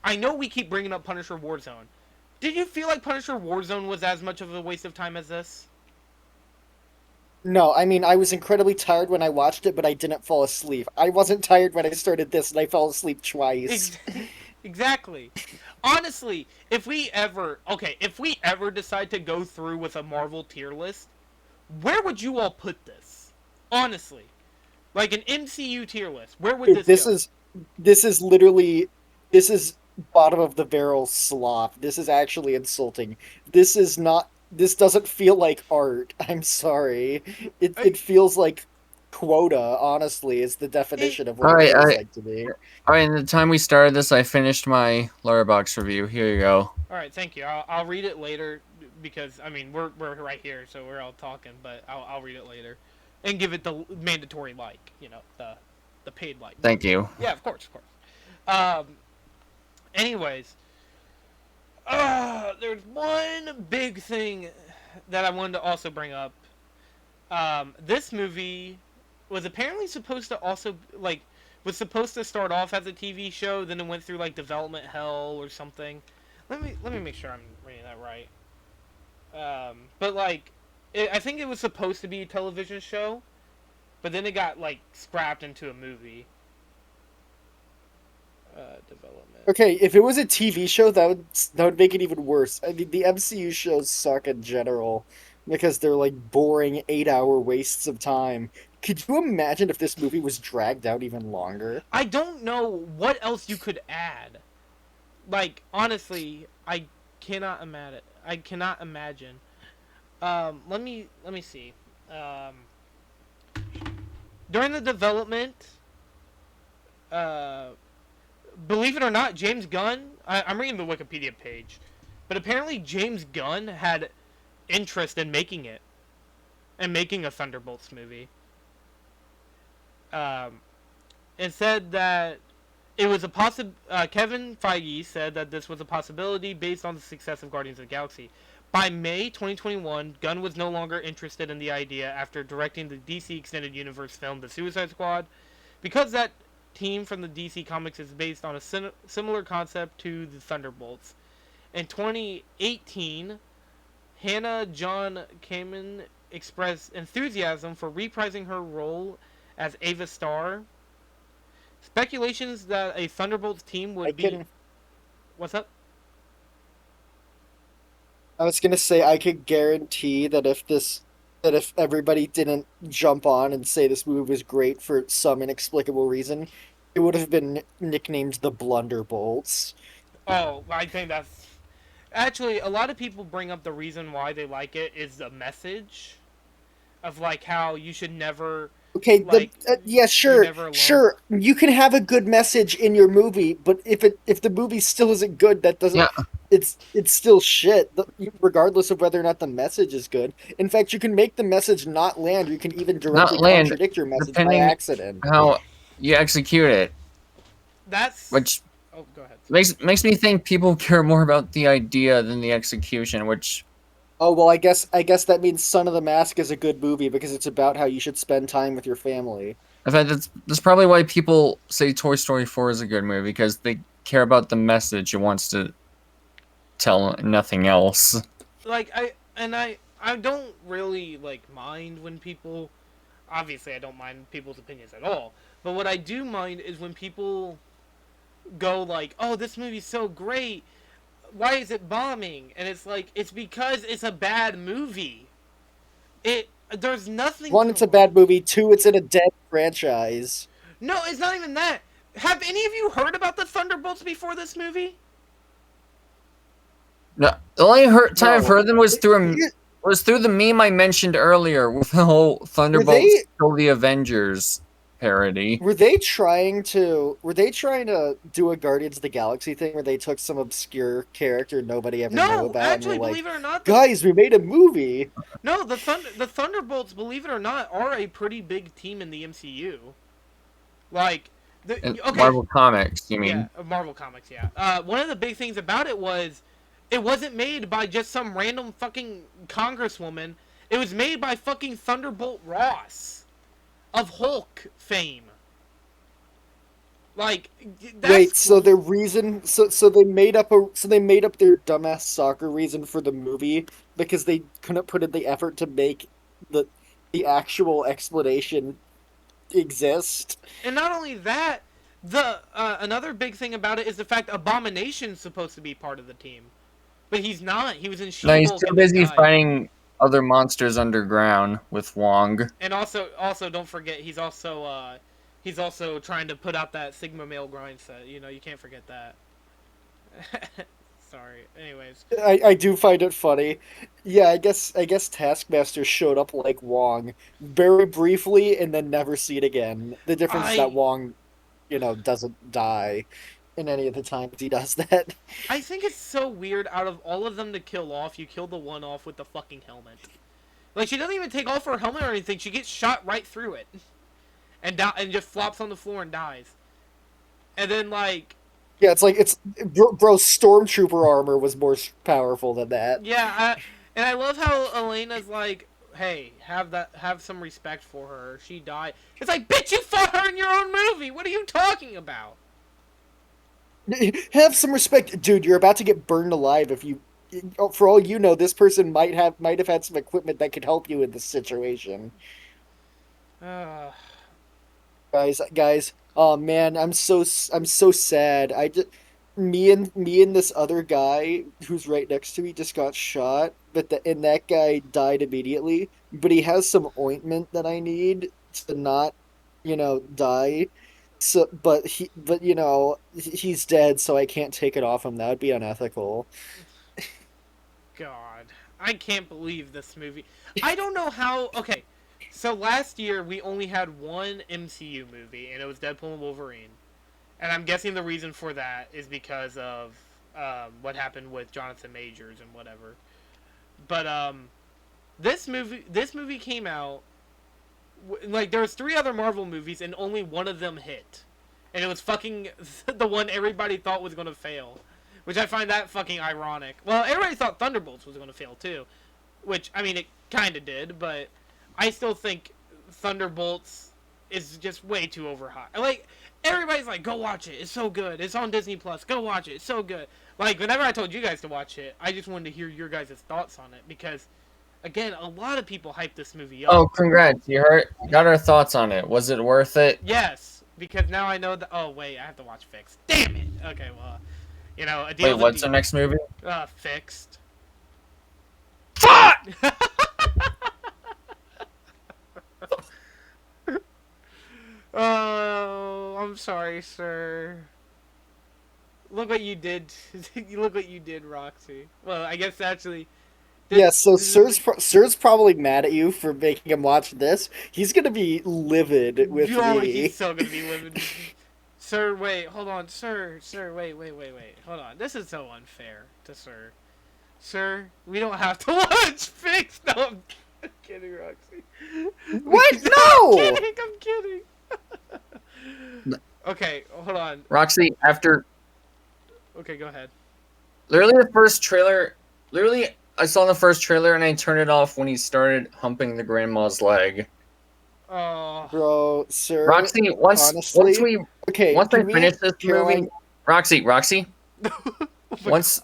I know we keep bringing up Punisher Warzone. Did you feel like Punisher Warzone was as much of a waste of time as this? No, I mean I was incredibly tired when I watched it, but I didn't fall asleep. I wasn't tired when I started this, and I fell asleep twice. Exactly. Honestly, if we ever decide to go through with a Marvel tier list, where would you all put this? Honestly. Like an MCU tier list. Where would Dude, this go? this is literally this is bottom of the barrel slop. This is actually insulting. This is not. This doesn't feel like art. I'm sorry. It feels like quota. Honestly, is the definition of what Alright, it feels like to me. Alright, in the time we started this, I finished my Letterboxd review. Here you go. Alright, thank you. I'll read it later because, I mean, we're right here, so we're all talking, but I'll read it later. And give it the mandatory like, you know, the paid like. Thank you. Yeah, of course. Anyways, there's one big thing that I wanted to also bring up. This movie was apparently supposed to also, like, was supposed to start off as a TV show, then it went through, like, development hell or something. Let me make sure I'm reading that right. But, like, I think it was supposed to be a television show, but then it got, like, scrapped into a movie. Development. Okay, if it was a TV show, that would make it even worse. I mean, the MCU shows suck in general because they're like boring 8-hour wastes of time. Could you imagine if this movie was dragged out even longer? I don't know what else you could add. Like, honestly, I cannot imagine. Let me see. During the development, believe it or not, James Gunn, I'm reading the Wikipedia page, but apparently James Gunn had interest in making it, and making a Thunderbolts movie. and said that it was a Kevin Feige said that this was a possibility based on the success of Guardians of the Galaxy. By May 2021, Gunn was no longer interested in the idea after directing the DC Extended Universe film The Suicide Squad, because that team from the DC Comics is based on a similar concept to the Thunderbolts. In 2018, Hannah John Kamen expressed enthusiasm for reprising her role as Ava Starr. Speculations that a Thunderbolts team would be... What's up? I was gonna say I could guarantee that if everybody didn't jump on and say this movie was great for some inexplicable reason, it would have been nicknamed the Blunderbolts. Oh, I think that's... Actually, a lot of people bring up the reason why they like it is the message of, like, how you should never... Okay, like, yeah, you're sure, never alone. sure. You can have a good message in your movie, but if the movie still isn't good, that doesn't. Yeah. It's still shit, regardless of whether or not the message is good. In fact, you can make the message not land. You can even directly Not land, contradict your message by depending accident. how you execute it, That's... which Oh, go ahead. makes me think people care more about the idea than the execution, which... Oh well, I guess that means Son of the Mask is a good movie because it's about how you should spend time with your family. In fact, that's probably why people say Toy Story 4 is a good movie, because they care about the message it wants to tell, nothing else. Like, I don't really, like, mind when people... Obviously, I don't mind people's opinions at all. But what I do mind is when people go, like, oh, this movie's so great, why is it bombing? And it's like, it's because it's a bad movie. There's nothing... One, it's a bad movie. Two, it's in a dead franchise. No, it's not even that. Have any of you heard about the Thunderbolts before this movie? No, the only time I've No. heard them was through the meme I mentioned earlier with the whole Thunderbolts Kill the Avengers parody. Were they trying to do a Guardians of the Galaxy thing where they took some obscure character nobody ever knew No, about actually, and were believe like, it or not, guys, we made a movie. no, the Thunderbolts, believe it or not, are a pretty big team in the MCU. Like, In okay, Marvel Comics, you mean? yeah, Marvel Comics, yeah. One of the big things about it was, it wasn't made by just some random fucking congresswoman. It was made by fucking Thunderbolt Ross of Hulk fame. Like, that's Wait, so their reason, so they made up their dumbass soccer reason for the movie because they couldn't put in the effort to make the actual explanation exist. And not only that, the another big thing about it is the fact Abomination's supposed to be part of the team, but he's not. He was in No, he's She-Hulk too and then busy died. fighting other monsters underground with Wong. And also don't forget he's also trying to put out that Sigma male grind set. You know, you can't forget that. Sorry. Anyways, I do find it funny. Yeah, I guess Taskmaster showed up like Wong very briefly and then never see it again. The difference is that Wong, doesn't die in any of the times he does that. I think it's so weird. Out of all of them to kill off, you kill the one off with the fucking helmet. Like, she doesn't even take off her helmet or anything. She gets shot right through it, and just flops on the floor and dies. And then, like, Yeah, bro, Stormtrooper armor was more powerful than that. yeah, and I love how Elena's like, hey, have some respect for her. She died. It's like, bitch, you fought her in your own movie. What are you talking about? Have some respect, dude. You're about to get burned alive if you. For all you know, this person might have had some equipment that could help you in this situation. Guys. Oh man, I'm so sad. Me and this other guy who's right next to me just got shot, and that guy died immediately. But he has some ointment that I need to not, die. So, but he's dead, so I can't take it off him. That would be unethical. God, I can't believe this movie. I don't know how. Okay, so last year we only had one MCU movie, and it was Deadpool and Wolverine. And I'm guessing the reason for that is because of what happened with Jonathan Majors and whatever. But this movie came out like there was 3 other Marvel movies and only one of them hit, and it was fucking the one everybody thought was gonna fail, which I find that fucking ironic. Well, everybody thought Thunderbolts was gonna fail too, which I mean it kind of did, but I still think Thunderbolts is just way too overhyped. Like everybody's like, go watch it, it's so good, it's on Disney Plus, go watch it, it's so good. Like whenever I told you guys to watch it, I just wanted to hear your guys' thoughts on it because. Again, a lot of people hype this movie up. Oh, congrats! You got our thoughts on it. Was it worth it? Yes, because now I know that. Oh wait, I have to watch Fixed. Damn it. Okay, well, you know, a deal. Wait, what's the next movie? Fixed. Fuck! Oh, I'm sorry, sir. Look what you did. Look what you did, Roxy. Well, I guess actually. Yeah, so Sir's probably mad at you for making him watch this. He's gonna be livid with Oh, me. he's so gonna be livid. Sir, wait, hold on, sir, wait, hold on. This is so unfair to Sir. Sir, we don't have to watch Fixed. No, I'm kidding, Roxy. What? No! No! I'm kidding. Okay, hold on. Roxy, after Okay, go ahead. literally the first trailer, I saw the first trailer and I turned it off when he started humping the grandma's leg. Oh, Bro, Sir. Roxy, once honestly, okay, I can we, finish this Caroline, movie, Roxy, oh my once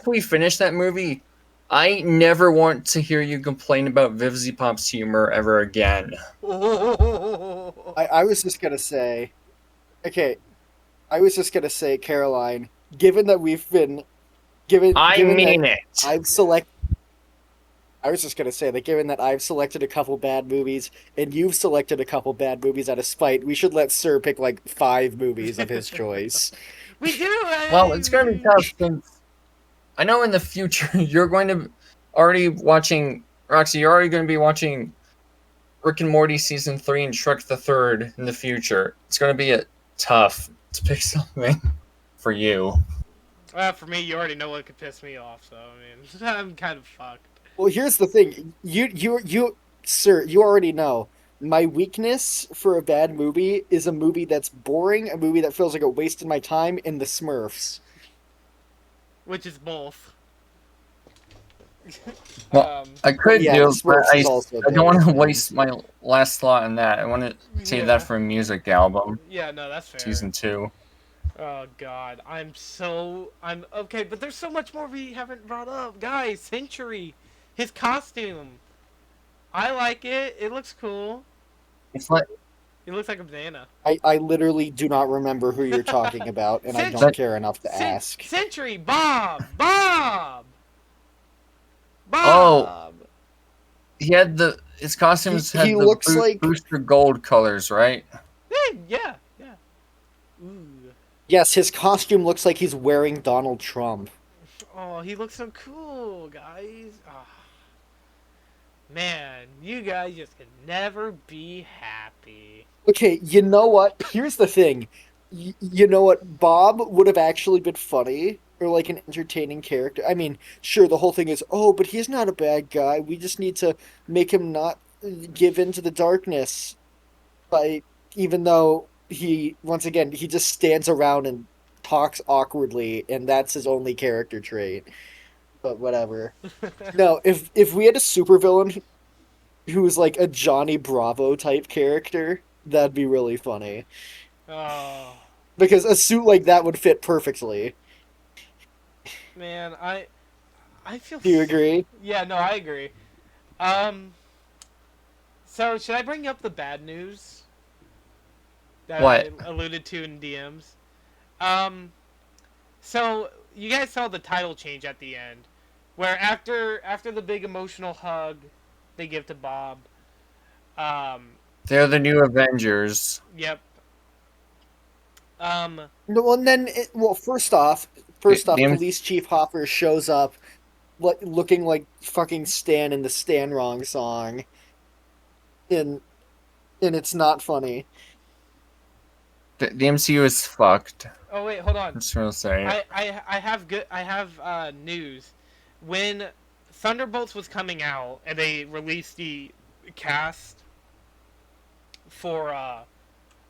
we finish that movie, I never want to hear you complain about Vivzy Pop's humor ever again. God. I was just gonna say, okay, I was just gonna say, Caroline, given that we've been given mean that it. I was just gonna say that given that I've selected a couple bad movies and you've selected a couple bad movies out of spite, we should let Sir pick like 5 movies of his choice. We do. Well, it's gonna be tough since I know in the future you're going to already watching Roxy. You're already going to be watching Rick and Morty season 3 and Shrek the Third in the future. It's going to be tough to pick something for you. For me, you already know what could piss me off, so I mean, I'm kind of fucked. Well, here's the thing. You, Sir, you already know. My weakness for a bad movie is a movie that's boring, a movie that feels like a waste of my time, and the Smurfs. Which is both. Well, I could yeah, do, the but Smurfs is also I don't bad. want to waste my last thought on that. I want to save that for a music album, Yeah, no, that's fair. season 2. Oh God, I'm okay, but there's so much more we haven't brought up, guys. Century, his costume, I like it. It looks cool. It's like He looks like a banana. I literally do not remember who you're talking about, and I don't But- care enough to ask. Century, Bob. Oh. he had his costumes had He the looks like- booster gold colors, right? Yeah. Ooh. Yes, his costume looks like he's wearing Donald Trump. Oh, he looks so cool, guys. Ah. Man, you guys just can never be happy. Okay, you know what? Here's the thing. You know what? Bob would have actually been funny, or like an entertaining character. I mean, sure, the whole thing is, oh, but he's not a bad guy. We just need to make him not give in to the darkness. Even though he, once again, he just stands around and talks awkwardly, and that's his only character trait. But whatever. No, if we had a supervillain who was like a Johnny Bravo type character, that'd be really funny. Oh, Because a suit like that would fit perfectly. man, I feel. Do you agree? Yeah, no, I agree. So should I bring up the bad news that What? I alluded to in DMs? So you guys saw the title change at the end, where after the big emotional hug they give to Bob. They're the new Avengers. Yep. No, well, and then, first off, Damn. Police Chief Hopper shows up, looking like fucking Stan in the Stan Wrong song, and it's not funny. The MCU is fucked. Oh wait, hold on. I'm just gonna say. I have news. When Thunderbolts was coming out and they released the cast for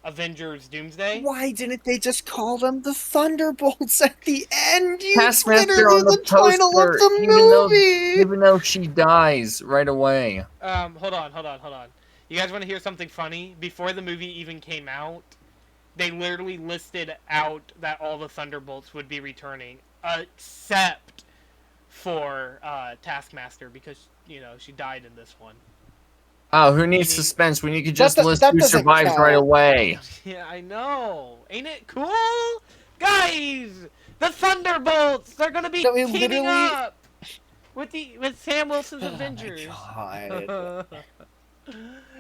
Avengers Doomsday. Why didn't they just call them the Thunderbolts at the end? You Taskmaster literally on the the title of poster, the movie. even though she dies right away. Hold on. You guys want to hear something funny? Before the movie even came out, they literally listed out that all the Thunderbolts would be returning, except for Taskmaster, because she died in this one. Oh, who needs suspense when you could just list that who doesn't survives count. right away? Yeah, I know. Ain't it cool, guys? The Thunderbolts. They're gonna be teaming up with Sam Wilson's Avengers. God.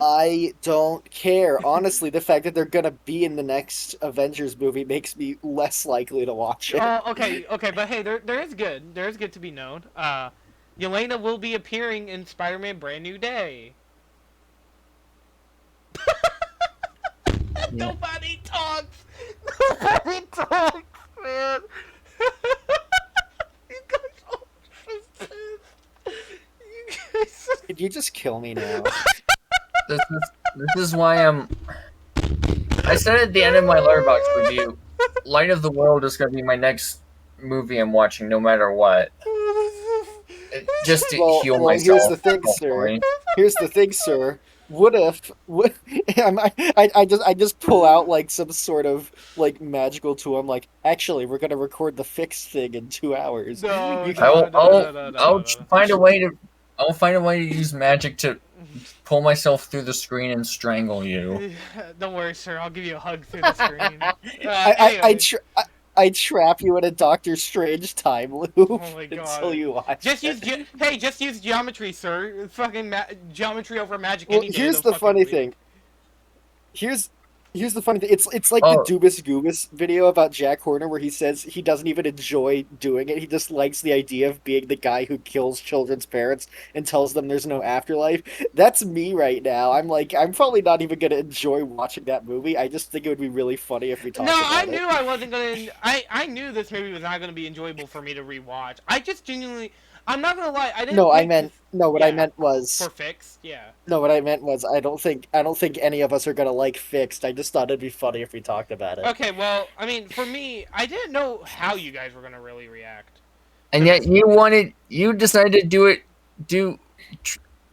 I don't care. Honestly, the fact that they're gonna be in the next Avengers movie makes me less likely to watch it. Oh, okay, but hey, there is good. There is good to be known. Yelena will be appearing in Spider-Man: Brand New Day. Nobody talks. Nobody talks, man. You guys are so pissed. You guys. Could you just kill me now? This is why I said at the end of my Letterboxd review, Light of the World is going to be my next movie I'm watching, no matter what. Just to heal myself. Here's the thing, sir. Here's the thing, sir. What if I just pull out like some sort of like magical tool? I'm like, actually, we're gonna record the fixed thing in 2 hours. I'll find a way to use magic to pull myself through the screen and strangle you. Don't worry, sir. I'll give you a hug through the screen. I trap you in a Doctor Strange time loop until you watch. Just use geometry, sir. Fucking geometry over magic. Well, here's the funny thing. Here's the funny thing. It's like the Doobus Goobus video about Jack Horner where he says he doesn't even enjoy doing it. He just likes the idea of being the guy who kills children's parents and tells them there's no afterlife. That's me right now. I'm probably not even going to enjoy watching that movie. I just think it would be really funny if we talked about it. No, I knew I wasn't going to... I knew this movie was not going to be enjoyable for me to rewatch. I just genuinely... I'm not going to lie. I didn't what I meant was... For Fixed, yeah. No, what I meant was I don't think any of us are gonna like Fixed. I just thought it'd be funny if we talked about it. Okay, well, I mean, for me, I didn't know how you guys were gonna really react. And yet you decided to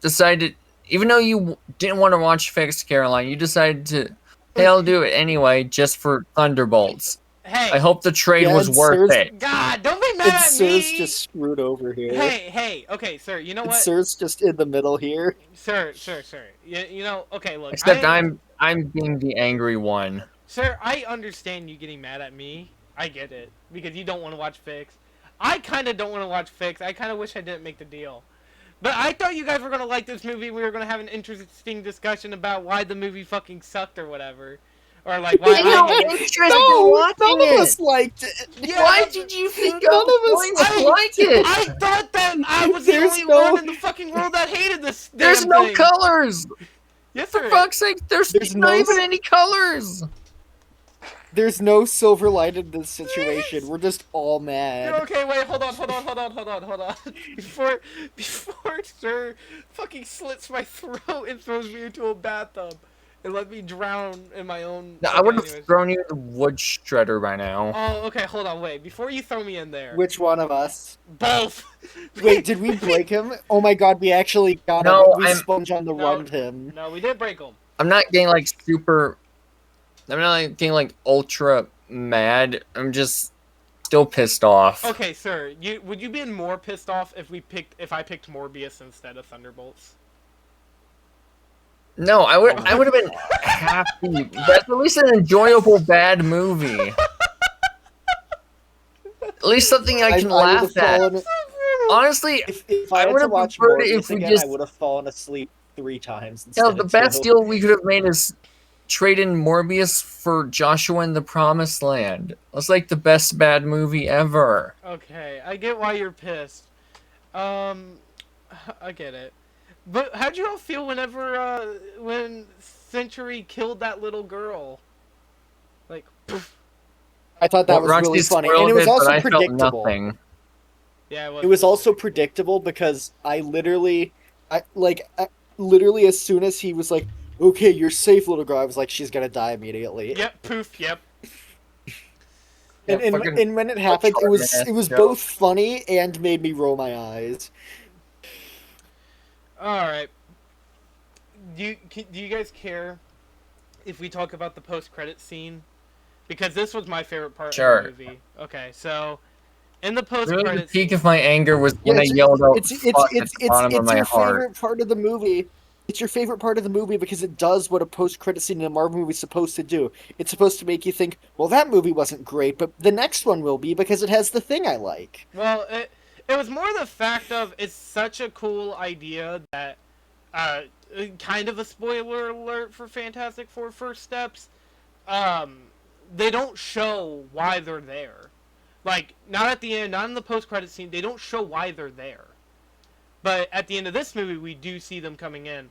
decided, even though you didn't want to watch Fixed, Caroline, you decided to, hey, I'll do it anyway, just for Thunderbolts. Hey, I hope the trade was worth it. God, don't be mad at me. Sir's just screwed over here. Hey, okay, sir, you know what? Sir's just in the middle here. Sir. You know, okay, look. Except I'm being the angry one. Sir, I understand you getting mad at me. I get it. Because you don't want to watch Fixed. I kind of don't want to watch Fixed. I kind of wish I didn't make the deal. But I thought you guys were going to like this movie. We were going to have an interesting discussion about why the movie fucking sucked or whatever. Or like why none of us liked it. Yeah, why did you think none of us liked it? I thought that I was the only one in the fucking world that hated this. There's no colors. Yes, for fuck's sake, there's not even any colors. There's no silver light in this situation. We're just all mad. Okay, wait, hold on. Before Sir fucking slits my throat and throws me into a bathtub. And let me drown in my own... No, I would have thrown you in the wood shredder by now. Oh, okay, hold on, wait. Before you throw me in there... Which one of us? Both! Wait, did we break him? Oh my god, we actually got him. We sponge on the run him. No, we did break him. I'm not getting, like, I'm not like, getting, like, ultra mad. I'm just still pissed off. Okay, sir, would you be more pissed off if I picked Morbius instead of Thunderbolts? No, I would have been happy. That's at least an enjoyable bad movie. At least something I can laugh at. Honestly, if I would have watched Morbius again, I would have fallen asleep 3 times. No, the best deal we could have made is trade in Morbius for Joshua and the Promised Land. That's like the best bad movie ever. Okay, I get why you're pissed. I get it. But how'd you all feel when Century killed that little girl? Like, poof. I thought that was really funny, and it was also predictable. Yeah, it was also predictable because literally as soon as he was like, "Okay, you're safe, little girl." I was like, "She's gonna die immediately." Yep, poof, yep. And, Yeah, and fucking and when it happened, retarded it was ass both joke. funny and made me roll my eyes. Alright. Do you guys care if we talk about the post-credit scene? Because this was my favorite part of the Sure. movie. Okay, so in the Really, the post-credit peak scene... of my anger was Yeah, when I yelled out it's "fuck" at it's the it's bottom of it's my your heart. favorite part of the movie. It's your favorite part of the movie because it does what a post-credit scene in a Marvel movie is supposed to do. It's supposed to make you think, well, that movie wasn't great, but the next one will be because it has the thing I like. Well, it was more the fact of it's such a cool idea that uh kind of a spoiler alert for Fantastic Four First Steps. Um they don't show why they're there. Like not at the end, not in the post-credit scene, they don't show why they're there. But at the end of this movie we do see them coming in.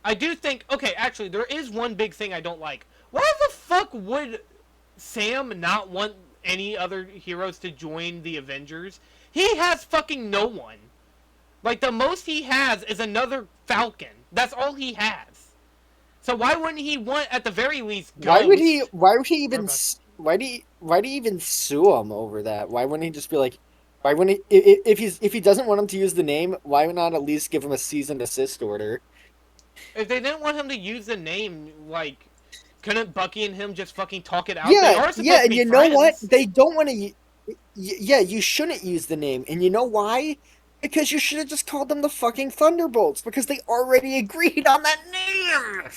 I do think okay, actually there is one big thing I don't like. Why the fuck would Sam not want any other heroes to join the Avengers? He has fucking no one. Like the most he has is another Falcon. That's all he has. So why wouldn't he want at the very least Ghost? Why would he Or even? Bucky? Why do you even sue him over that? Why wouldn't he just be like? Why wouldn't if he doesn't want him to use the name? Why not at least give him a cease and desist order? If they didn't want him to use the name, like, couldn't Bucky and him just fucking talk it out? They Yeah, are yeah, supposed to and be you know what? friends. They don't want to. Yeah, you shouldn't use the name, and you know why? Because you should have just called them the fucking Thunderbolts because they already agreed on that name.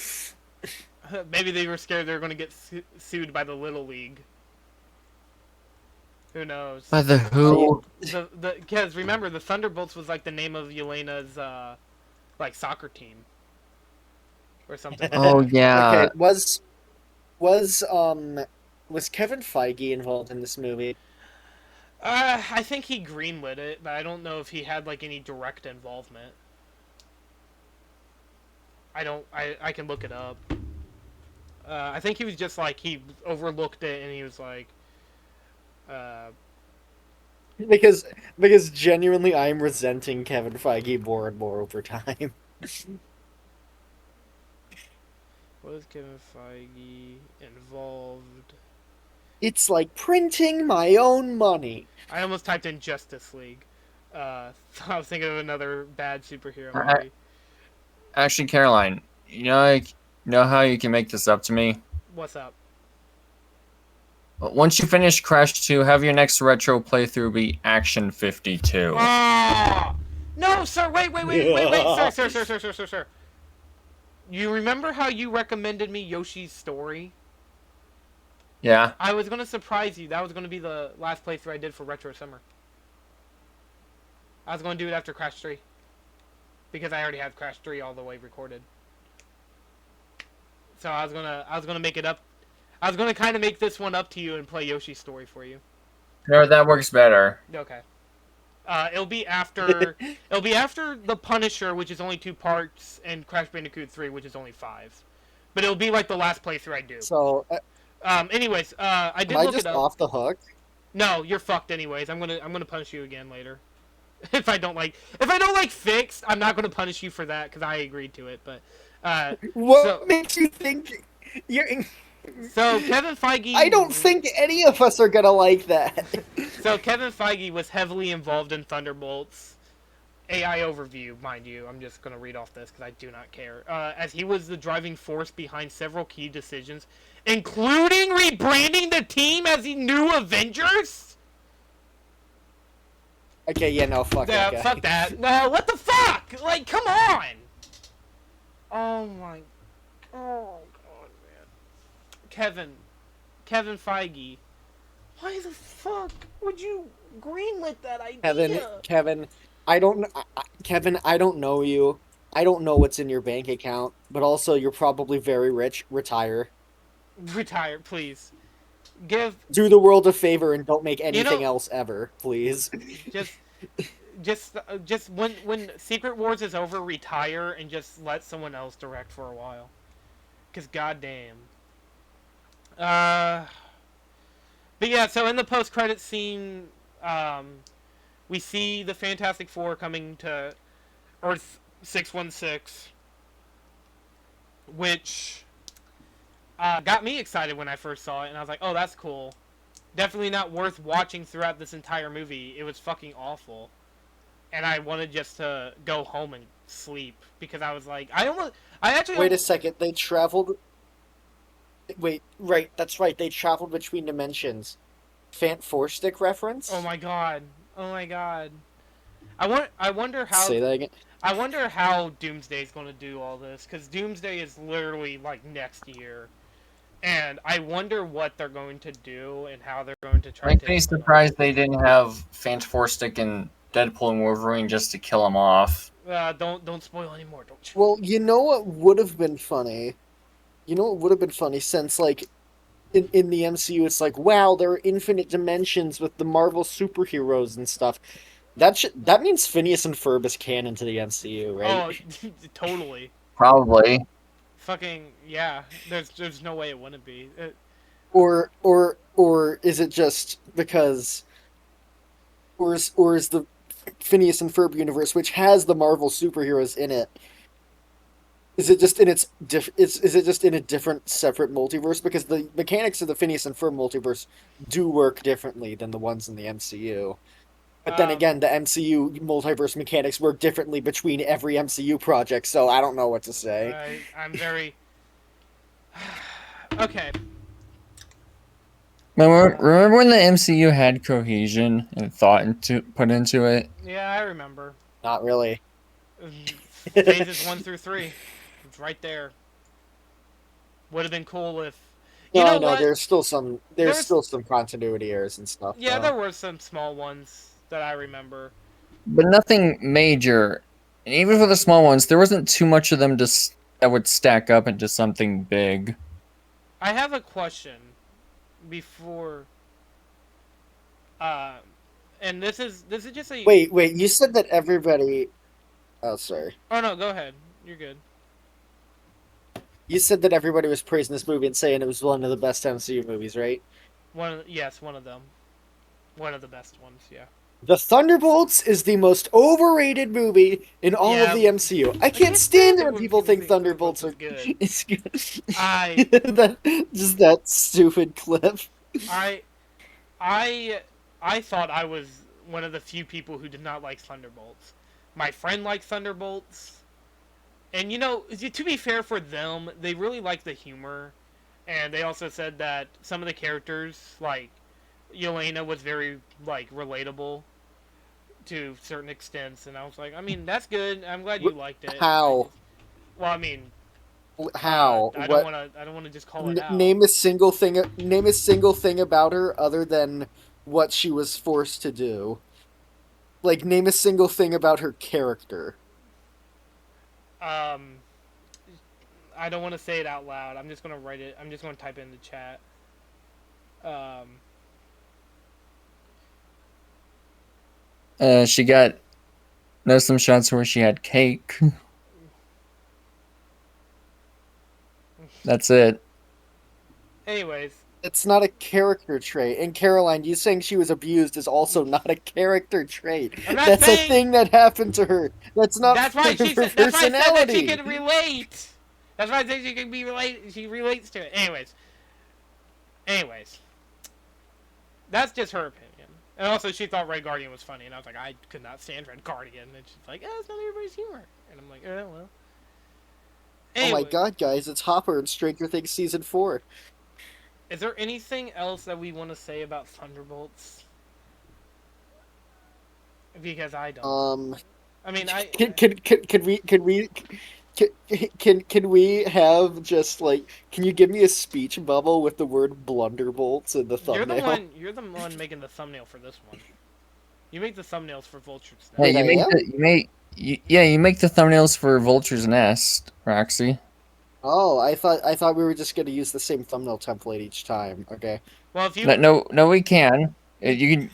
Maybe they were scared they were going to get sued by the Little League. Who knows? By the who? Because remember, the Thunderbolts was like the name of Yelena's like soccer team or something like Oh that. Okay, yeah. was was Kevin Feige involved in this movie? I think he greenlit it, but I don't know if he had like any direct involvement. I don't. I can look it up. I think he was just like he overlooked it and he was like, uh, Because because genuinely, I am resenting Kevin Feige more and more over time. was Kevin Feige involved? It's like printing my own money. I almost typed in Justice League. I was thinking of another bad superhero I, movie. actually, Caroline, you know how you can make this up to me? What's up? Once you finish Crash 2, have your next retro playthrough be Action 52. Ah! No, sir. Wait, sir. You remember how you recommended me Yoshi's Story? Yeah. I was gonna surprise you. That was gonna be the last playthrough I did for Retro Summer. I was gonna do it after Crash 3 because I already had Crash 3 all the way recorded. So I was gonna make it up. I was gonna kind of make this one up to you and play Yoshi's Story for you. No, that works better. Okay. It'll be after the Punisher, which is only 2 parts, and Crash Bandicoot 3, which is only 5. But it'll be like the last playthrough I do. So, Anyways, I did am I look just it up. off the hook? No, you're fucked. Anyways, I'm gonna punish you again later. if I don't like fixed, I'm not gonna punish you for that because I agreed to it. But What so makes you think you're? so Kevin Feige. I don't think any of us are gonna like that. So Kevin Feige was heavily involved in Thunderbolts. AI overview, mind you. I'm just going to read off this because I do not care. As he was the driving force behind several key decisions, including rebranding the team as the new Avengers? Okay, yeah, no, fuck that guy. Fuck that. No, what the fuck? Like, come on! Oh my... Oh, God, man. Kevin Feige. Why the fuck would you greenlit that idea? Kevin, Kevin, I don't know you. I don't know what's in your bank account, but also you're probably very rich. Retire. Retire, please. Do the world a favor and don't make You anything know, else ever, please. just when Secret Wars is over, retire and just let someone else direct for a while. Cause goddamn. But yeah, so in the post-credit scene, we see the Fantastic Four coming to Earth 616. which got me excited when I first saw it, and I was like, oh, that's cool. Definitely not worth watching throughout this entire movie. It was fucking awful. And I wanted just to go home and sleep because I was like, I actually, Wait a second. They traveled. Wait, right. That's right. They traveled between dimensions. Fant Four Stick reference. oh my god, oh my god. I wonder how, Say that again. I wonder how Doomsday's gonna do all this because Doomsday is literally like next year, and I wonder what they're going to do and how they're going to try Make to. me surprised they didn't have Fant Four Stick and Deadpool and Wolverine just to kill him off. Don't spoil anymore, don't you? Well, you know what would have been funny? You know what would have been funny since like in the MCU it's like, wow, there are infinite dimensions with the Marvel superheroes and stuff. That means Phineas and Ferb is canon to the MCU, right? Oh, totally. Probably. Fucking yeah. There's no way it wouldn't be. Or is it just because or is the Phineas and Ferb universe, which has the Marvel superheroes in it, is it just in is it just in a different separate multiverse? Because the mechanics of the Phineas and Ferb multiverse do work differently than the ones in the MCU. But then Um, again, the MCU multiverse mechanics work differently between every MCU project, so I don't know what to say. I'm very okay. Remember when the MCU had cohesion and thought put into it? Yeah, I remember. Not really. Phases 1 through 3. It's right there. Would have been cool if. You No, I know know what? there's There's still some continuity errors and stuff. Yeah, Though. there were some small ones that I remember. But nothing major. And even for the small ones, there wasn't too much of them that would stack up into something big. I have a question before. Uh, and this is just a. Wait, you said that everybody. Oh, sorry. Oh no, go ahead. You're good. You said that everybody was praising this movie and saying it was one of the best MCU movies, right? Yes, one of them. One of the best ones. Yeah. The Thunderbolts is the most overrated movie in all Yeah, of the MCU. I can't stand it when people think Thunderbolts are good. It's good. I that stupid clip. I I thought I was one of the few people who did not like Thunderbolts. My friend liked Thunderbolts. And to be fair for them, they really liked the humor. And they also said that some of the characters, like Yelena, was very relatable to certain extents. And I was like, I mean, that's good. I'm glad you liked it. How? Well, I mean, How? I What? don't want to just call it out. Name a single thing. Name a single thing about her other than what she was forced to do. Like, name a single thing about her character. Um, I don't want to say it out loud. I'm just gonna write it. I'm just gonna type it in the chat. She got some shots where she had cake. That's it. Anyways, It's not a character trait. And Caroline, you saying she was abused is also not a character trait. I'm not That's saying- a thing that happened to her. That's not that's why her she said. That's why I said that she personality. can relate. That's why I think she can be relate. She relates to it. Anyways, that's just her opinion. And also, she thought Red Guardian was funny, and I was like, I could not stand Red Guardian. And she's like, it's not everybody's humor. And I'm like, well. Oh Anyway, my god, guys, it's Hopper in Stranger Things Season 4. is there anything else that we want to say about Thunderbolts? Because I don't. I mean, Can we have just like, can you give me a speech bubble with the word blunderbolts in the thumbnail? You're the one making the thumbnail for this one. You make the thumbnails for Vulture's Yeah, Nest. Wait, I am? you make the thumbnails for Vulture's Nest, Roxy. Oh, I thought we were just gonna use the same thumbnail template each time. Okay. Well, if you No, we can. You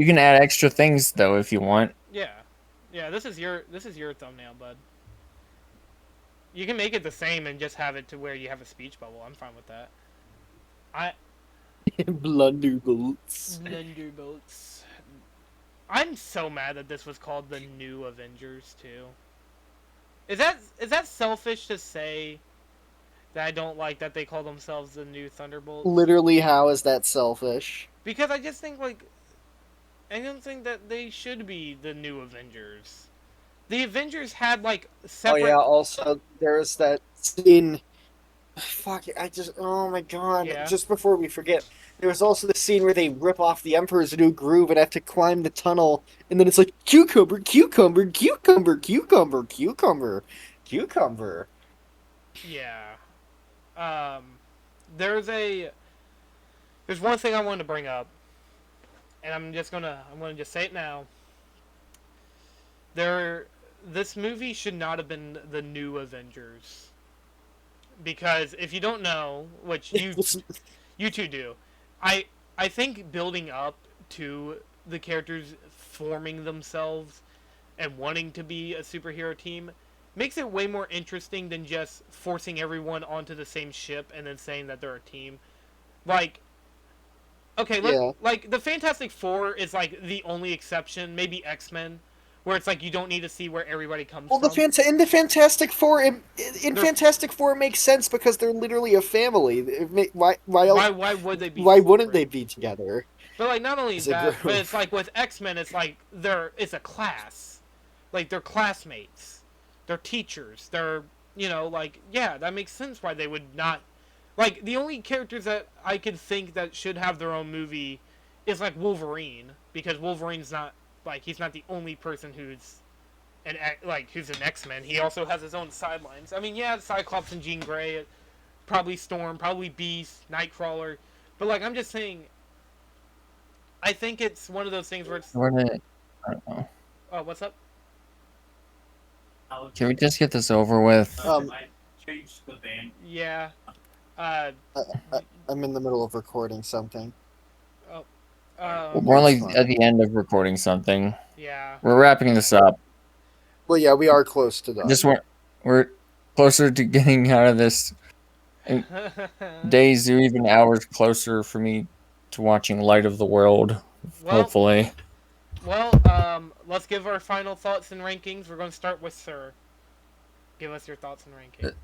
can add extra things though if you want. yeah, this is your thumbnail, bud. You can make it the same and just have it to where you have a speech bubble. I'm fine with that. Blunderbolts. Thunderbolts. I'm so mad that this was called the New Avengers too. Is that selfish to say that I don't like that they call themselves the new Thunderbolts. Literally, how is that selfish? Because I just think, like, I don't think that they should be the new Avengers. The Avengers had, like, Oh separate... yeah, also there's that scene. Fuck it, oh my god. Yeah. Just before we forget, there was also the scene where they rip off the Emperor's New Groove and have to climb the tunnel, and then it's like cucumber, cucumber, cucumber, cucumber, cucumber, cucumber. Yeah. There's one thing I wanted to bring up, and I'm gonna just say it now. This movie should not have been the new Avengers. Because if you don't know, which you two do, I think building up to the characters forming themselves and wanting to be a superhero team makes it way more interesting than just forcing everyone onto the same ship and then saying that they're a team. Like, okay, Yeah. like the Fantastic Four is like the only exception, maybe X-Men, where it's like you don't need to see where everybody comes Well, from. in the Fantastic Four, They're- Fantastic Four, it makes sense because they're literally a family. Why else? Why would they be? Why wouldn't separate? they be together? But like not only As a that, group. but it's like with X-Men, it's like it's a class, like they're classmates, they're teachers, they're like yeah, that makes sense why they would not. Like the only characters that I could think that should have their own movie is like Wolverine, because Wolverine's not like he's not the only person who's who's an X-Men. He also has his own sidelines. I mean, yeah, Cyclops and Jean Grey, probably Storm, probably Beast, Nightcrawler, but like I'm just saying. I think it's one of those things where it's. I don't know. Oh, what's up? Can we just get this over with? Yeah. I'm in the middle of recording something. We're like fine. at the end of recording something. Yeah. We're wrapping this up. Well, yeah, we are close to done. We're closer to getting out of this. Days or even hours closer for me to watching Light of the World. Hopefully. Well, let's give our final thoughts and rankings. We're going to start with Sir. Give us your thoughts and rankings.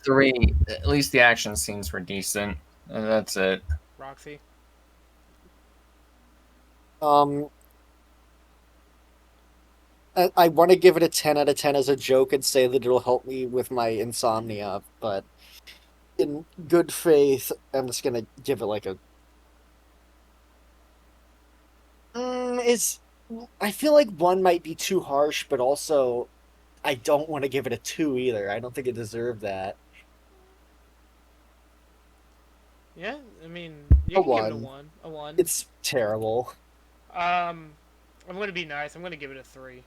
3. At least the action scenes were decent. And that's it. Roxy. I want to give it a 10 out of 10 as a joke and say that it'll help me with my insomnia, but in good faith, I'm just gonna give it like a. I feel like 1 might be too harsh, but also I don't want to give it a 2 either. I don't think it deserved that. Yeah, I mean, you can give it a 1. A 1. It's terrible. I'm going to be nice. I'm going to give it a 3.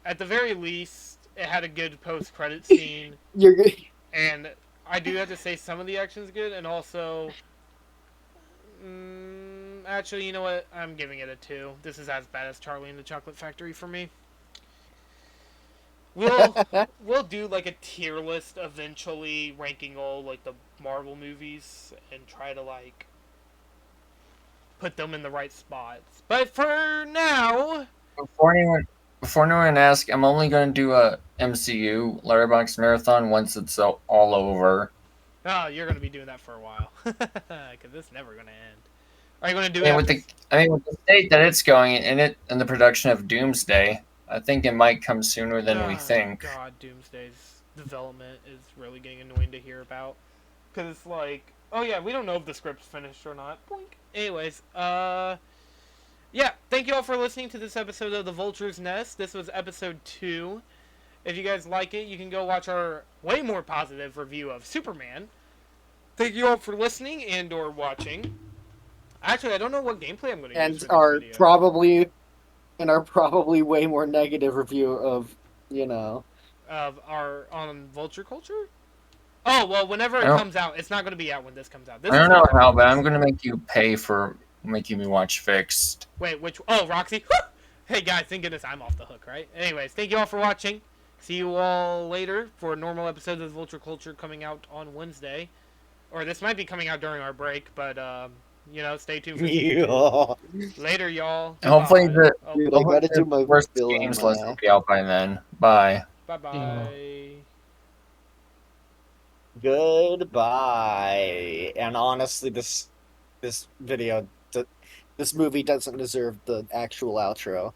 At the very least, it had a good post-credit scene. You're good. And I do have to say some of the action's good, and also... actually, you know what? I'm giving it a 2. This is as bad as Charlie and the Chocolate Factory for me. We'll do like a tier list eventually, ranking all like the Marvel movies and try to like put them in the right spots. But for now, Before anyone asks, I'm only going to do a MCU Letterboxd marathon once it's all over. oh, you're gonna be doing that for a while because it's never gonna end. Are you gonna do And it? with the state that it's going in the production of Doomsday, I think it might come sooner than we think. God, Doomsday's development is really getting annoying to hear about because it's like, oh yeah, we don't know if the script's finished or not. Boink. Anyways, yeah, thank you all for listening to this episode of The Vulture's Nest. This was episode 2. If you guys like it, you can go watch our way more positive review of Superman. Thank you all for listening and or watching. Actually, I don't know what gameplay I'm going to use And for this video. our probably way more negative review of, Of our on Vulture Culture? Oh, well, whenever it comes out, it's not going to be out when this comes out. This I don't is know not how, but I'm going to make you pay for making me watch Fixed. Wait, which... Oh, Roxy. Hey, guys, thank goodness I'm off the hook, right? Anyways, thank you all for watching. See you all later for a normal episode of Vulture Culture coming out on Wednesday. Or this might be coming out during our break, but, stay tuned for later, y'all. Hopefully Dude, I gotta do my worst billing games now. list will be out by then. Bye. Bye-bye. Goodbye. And honestly, this video, this movie doesn't deserve the actual outro.